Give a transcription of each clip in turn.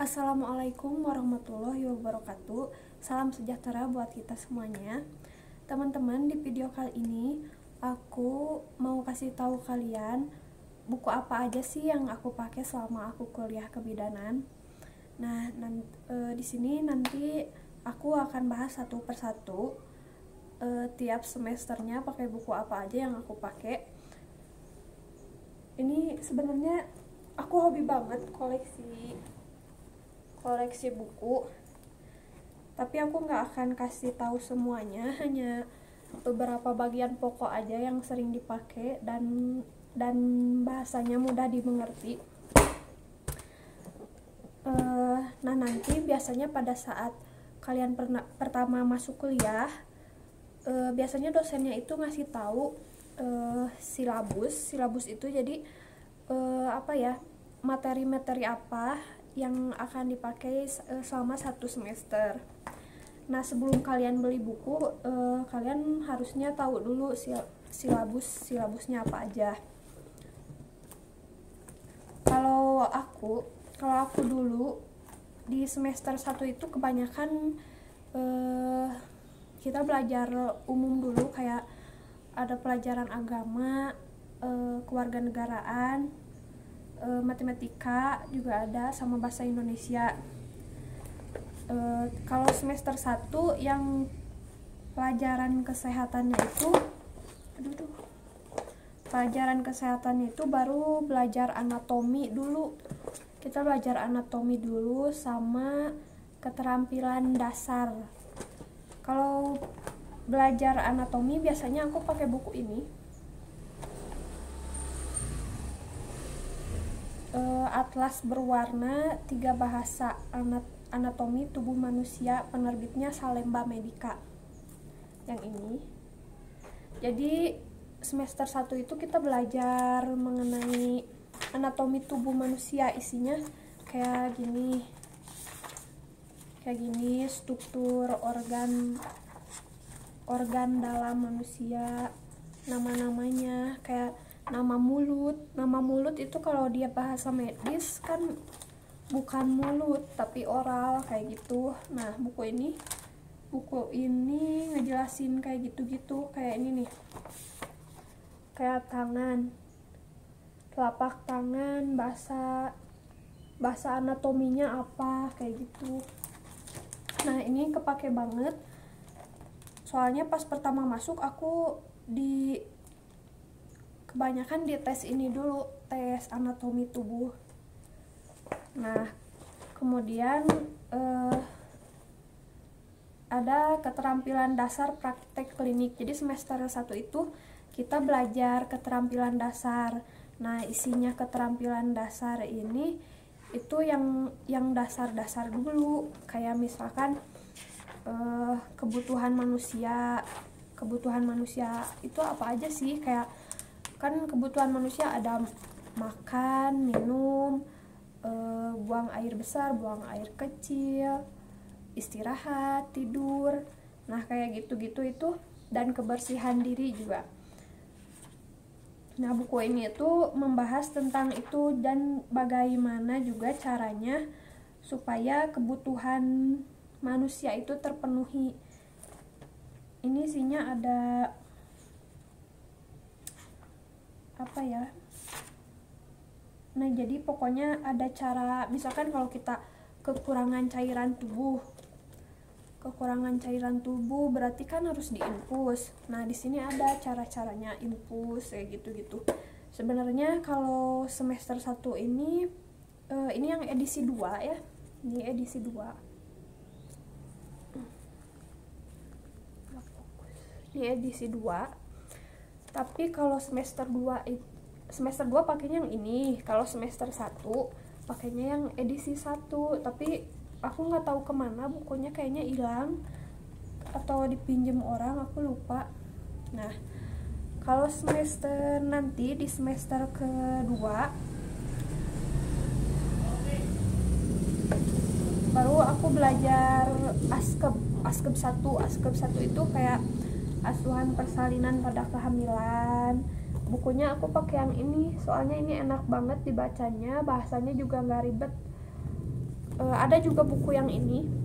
Assalamualaikum warahmatullahi wabarakatuh. Salam sejahtera buat kita semuanya. Teman-teman, di video kali ini aku mau kasih tahu kalian buku apa aja sih yang aku pakai selama aku kuliah kebidanan. Nah, di sini nanti aku akan bahas satu persatu tiap semesternya pakai buku apa aja yang aku pakai. Ini sebenarnya aku hobi banget koleksi buku, tapi aku nggak akan kasih tahu semuanya, hanya beberapa bagian pokok aja yang sering dipakai dan bahasanya mudah dimengerti. Nah, nanti biasanya pada saat kalian pertama masuk kuliah, biasanya dosennya itu ngasih tahu silabus itu jadi materi-materi apa yang akan dipakai selama satu semester. Nah, sebelum kalian beli buku, kalian harusnya tahu dulu silabusnya apa aja. Kalau aku dulu di semester 1 itu kebanyakan kita belajar umum dulu, kayak ada pelajaran agama, kewarganegaraan, matematika juga ada, sama bahasa Indonesia. Kalau semester 1 yang pelajaran kesehatannya itu baru belajar anatomi dulu. Kita belajar anatomi dulu sama keterampilan dasar. Kalau belajar anatomi biasanya aku pakai buku ini, Atlas Berwarna 3 Bahasa Anatomi Tubuh Manusia, penerbitnya Salemba Medica, yang ini. Jadi semester 1 itu kita belajar mengenai anatomi tubuh manusia, isinya kayak gini, struktur organ dalam manusia, nama-namanya, kayak nama mulut itu kalau dia bahasa medis kan bukan mulut tapi oral, kayak gitu. Nah, buku ini ngejelasin kayak gitu-gitu, kayak ini nih, kayak tangan, telapak tangan, bahasa anatominya apa, kayak gitu. Nah, ini kepake banget soalnya pas pertama masuk aku kebanyakan di tes ini dulu, tes anatomi tubuh. Nah, kemudian ada keterampilan dasar praktek klinik. Jadi semester 1 itu kita belajar keterampilan dasar. Nah, isinya keterampilan dasar ini itu yang dasar-dasar dulu, kayak misalkan kebutuhan manusia itu apa aja sih, kayak kan kebutuhan manusia ada makan, minum, buang air besar, buang air kecil, istirahat, tidur. Nah, kayak gitu-gitu itu, dan kebersihan diri juga. Nah, buku ini tuh membahas tentang itu dan bagaimana juga caranya supaya kebutuhan manusia itu terpenuhi. Ini isinya ada nah, jadi pokoknya ada cara, misalkan kalau kita kekurangan cairan tubuh berarti kan harus diinfus. Nah, di sini ada cara-caranya infus, kayak gitu-gitu. Sebenarnya kalau semester 1 ini yang edisi 2 ya. Ini edisi 2. Ini edisi 2. Tapi kalau semester 2 pakainya yang ini. Kalau semester 1 pakainya yang edisi 1. Tapi aku nggak tahu kemana bukunya, kayaknya hilang atau dipinjem orang, aku lupa. Nah, kalau nanti di semester kedua baru aku belajar askeb 1 itu kayak asuhan persalinan pada kehamilan. Bukunya aku pakai yang ini soalnya ini enak banget dibacanya, bahasanya juga nggak ribet. Ada juga buku yang ini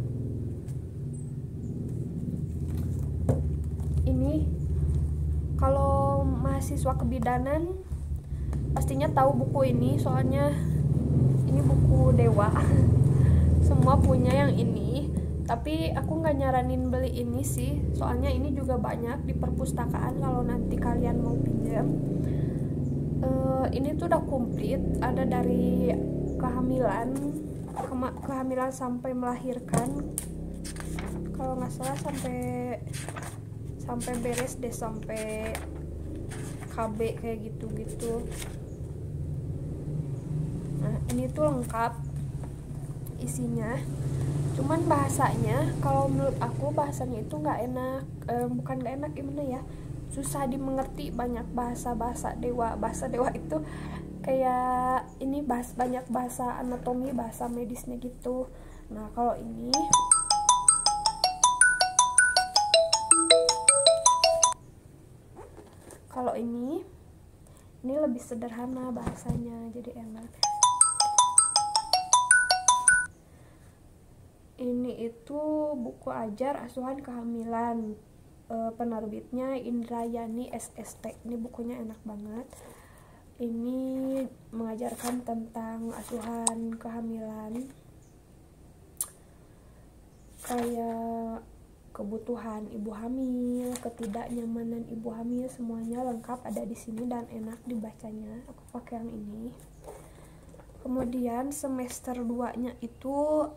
kalau mahasiswa kebidanan pastinya tahu buku ini, soalnya ini buku dewa. Semua punya yang ini, tapi aku nggak nyaranin beli ini sih, soalnya ini juga banyak di perpustakaan kalau nanti kalian mau pinjam. Ini tuh udah komplit, ada dari kehamilan sampai melahirkan, kalau nggak salah sampai beres deh, sampai KB kayak gitu. Nah, ini tuh lengkap isinya, cuman bahasanya kalau menurut aku bahasanya itu nggak enak, bukan nggak enak, gimana ya, susah dimengerti, banyak bahasa dewa. Bahasa dewa itu kayak ini banyak bahasa anatomi, bahasa medisnya gitu. Nah, kalau ini lebih sederhana bahasanya, jadi enak. Ini itu buku ajar asuhan kehamilan, penerbitnya Indrayani SST. Ini bukunya enak banget. Ini mengajarkan tentang asuhan kehamilan, kayak kebutuhan ibu hamil, ketidaknyamanan ibu hamil, semuanya lengkap ada di sini dan enak dibacanya. Aku pakai yang ini. Kemudian semester 2-nya itu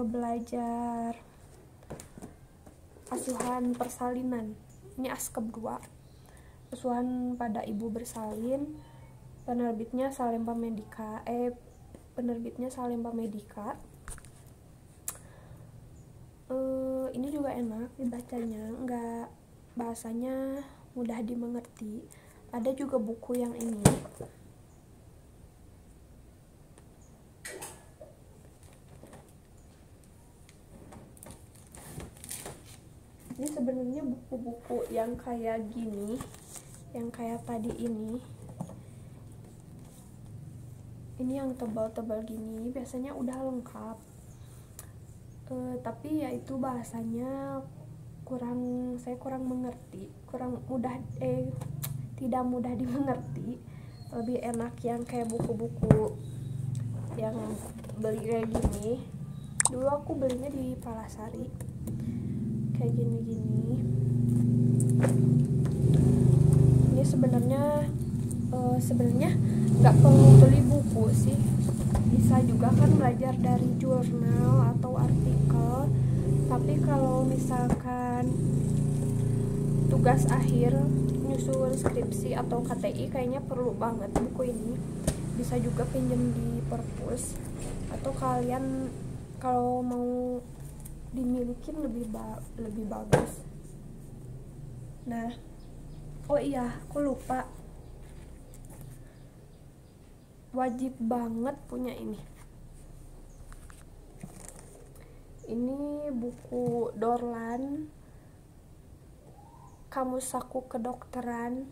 belajar asuhan persalinan. Ini Askep 2. Asuhan pada ibu bersalin. Penerbitnya Salemba Medika. Ini juga enak dibacanya, enggak, bahasanya mudah dimengerti. Ada juga buku yang ini. Ini sebenarnya buku-buku yang kayak gini, yang kayak tadi ini yang tebal-tebal gini biasanya udah lengkap. Tapi ya itu bahasanya saya kurang mengerti, tidak mudah dimengerti. Lebih enak yang kayak buku-buku yang beli kayak gini. Dulu aku belinya di Palasari kayak gini. Ini sebenarnya nggak perlu beli buku sih, bisa juga kan belajar dari jurnal atau artikel. Tapi kalau misalkan tugas akhir, nyusun skripsi atau KTI, kayaknya perlu banget buku ini. Bisa juga pinjam di perpus, atau kalian kalau mau dimilikin lebih bagus. Nah, oh iya, aku lupa, wajib banget punya ini buku Dorlan, Kamus Saku Kedokteran.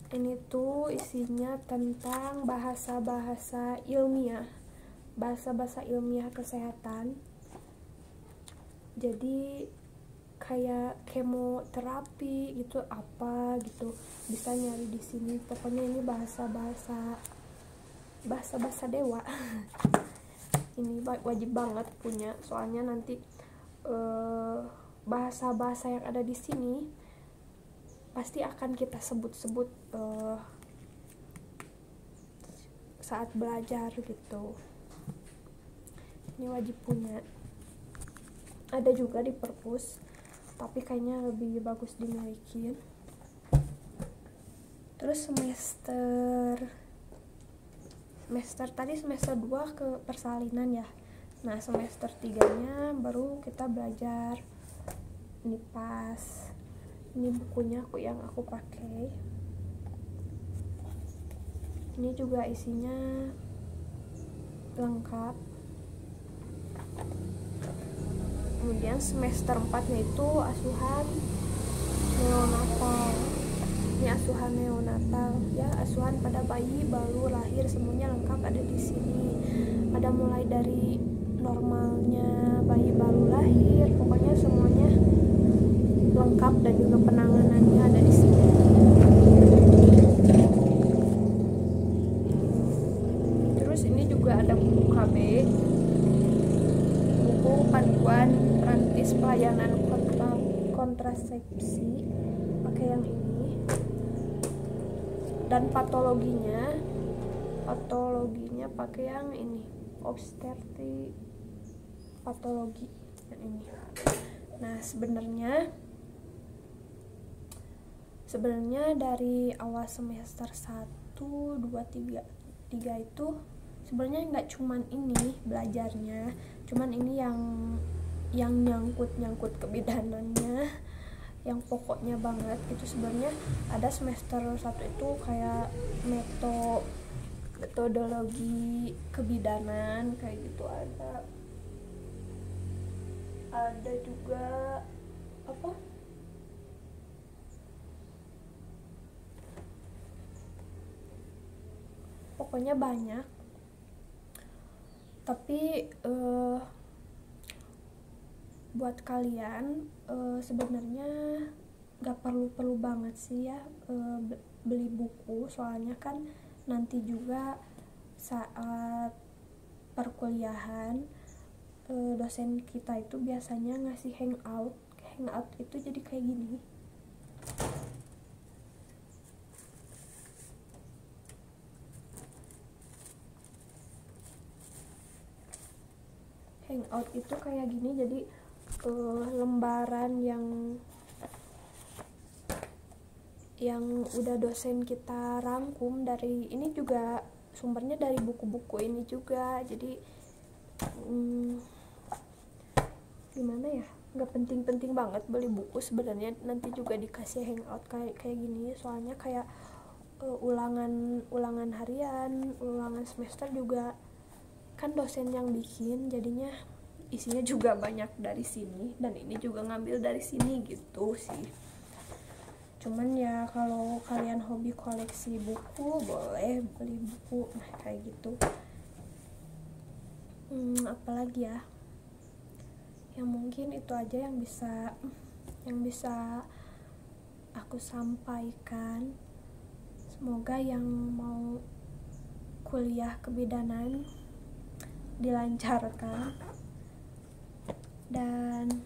Ini tuh isinya tentang bahasa-bahasa ilmiah kesehatan. Jadi kayak kemoterapi gitu, apa gitu, bisa nyari di sini. Pokoknya ini bahasa-bahasa dewa. Ini wajib banget punya, soalnya nanti bahasa-bahasa yang ada di sini pasti akan kita sebut-sebut saat belajar gitu. Ini wajib punya. Ada juga di perpus, tapi kayaknya lebih bagus dimilikin. Terus semester 2 ke persalinan ya. Nah, semester 3-nya baru kita belajar NIPAS. Ini bukunya yang aku pakai. Ini juga isinya lengkap. Kemudian semester 4-nya itu asuhan neonatal. Ini asuhan neonatal ya, asuhan pada bayi baru lahir, semuanya lengkap ada di sini. Ada mulai dari normalnya bayi baru lahir, pokoknya semuanya lengkap dan juga penanganannya ada di sini. Terus ini juga ada buku KB, buku panduan rantis pelayanan kontrasepsi, pakai yang ini. Dan patologinya pakai yang ini, obstetri patologi yang ini. Nah, sebenarnya dari awal semester 1, 2, 3 itu sebenarnya nggak cuman ini belajarnya, cuman ini yang nyangkut kebidanannya, yang pokoknya banget itu. Sebenarnya ada semester 1 itu kayak metodologi kebidanan kayak gitu, ada juga apa, pokoknya banyak. Tapi buat kalian sebenarnya gak perlu banget sih ya beli buku, soalnya kan nanti juga saat perkuliahan dosen kita itu biasanya ngasih hangout itu jadi kayak gini. Hangout itu kayak gini, jadi lembaran yang udah dosen kita rangkum dari ini, juga sumbernya dari buku-buku ini juga. Jadi gimana ya, nggak penting-penting banget beli buku sebenarnya, nanti juga dikasih hangout kayak gini. Soalnya kayak ulangan harian, ulangan semester juga kan dosen yang bikin, jadinya isinya juga banyak dari sini, dan ini juga ngambil dari sini gitu sih. Cuman ya kalau kalian hobi koleksi buku, boleh beli buku kayak gitu. Apalagi ya, yang mungkin itu aja yang bisa aku sampaikan. Semoga yang mau kuliah kebidanan dilancarkan, dan